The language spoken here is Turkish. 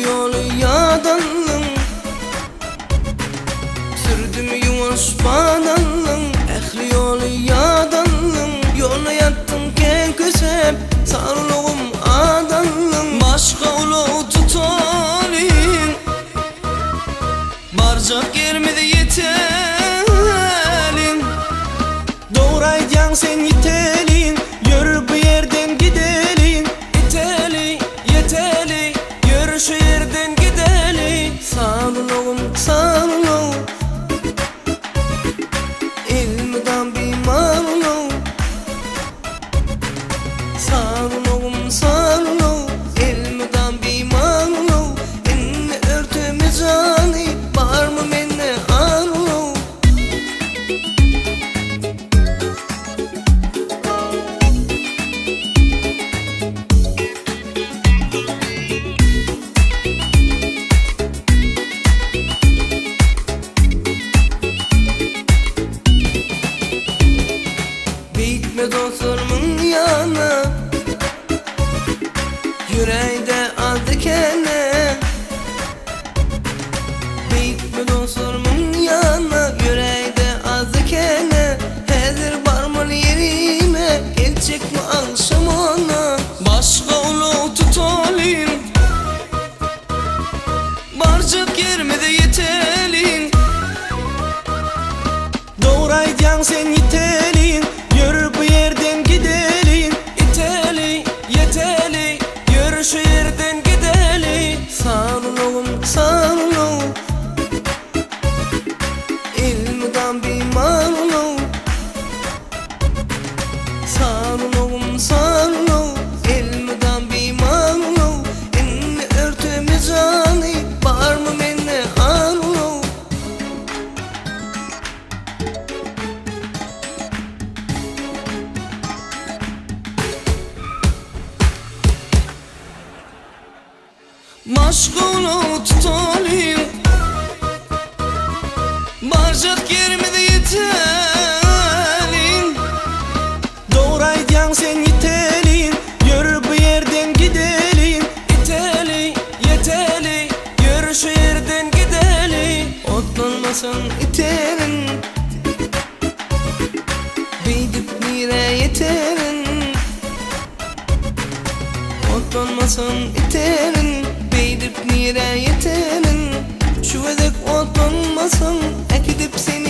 yolu yadanlım, sürdüm yuvaş badanlım. Ehli yolu yadanlım, yola yattım ken kösep, sarılığım adanlım. Başka ulu tutalım, barcak gelmedi yetelim. Doğraycan sen yitelin, yürü bu yerden gidelin. Yeteli, yeteli, yürü şu yerden gidelin. Sağolun oğlum, sağolun, ilmiden bir malum. Sağolun oğlum, sağolun, ilmiden bir malum. İnni örtümü cani, var mı menne arulum. Bitme dostlarımın yana, yüreğde aldı kene. Bitme dostlarımın yana, yüreğde aldı kene. Hazır varmalı yerime, gelecek mi akşam ona. Başka ulu tutalım, barcak yerime de yetelin. Doğraycan sen yitelin, yürü bu yerden gidelin. Yeteli, yeteli, yürü şu yerden gidelin. Sağolun oğlum, sağolun, ilmiden bir malum. Sağolun oğlum, sağolun, ilmiden bir malum. İnni örtümü cani, var mı menne arulum. Maşgulu tutalım, barcak yerime de yetelin. Doğraycan sen yitelin, yürü bu yerden gidelin. Yeteli, yeteli, yürü şu yerden gidelin. Otlanmasın iterin, bidip nire yeterin. Otlanmasın iterin, bidip nire yeterin. Şu edek otlanmasın, ekidip seni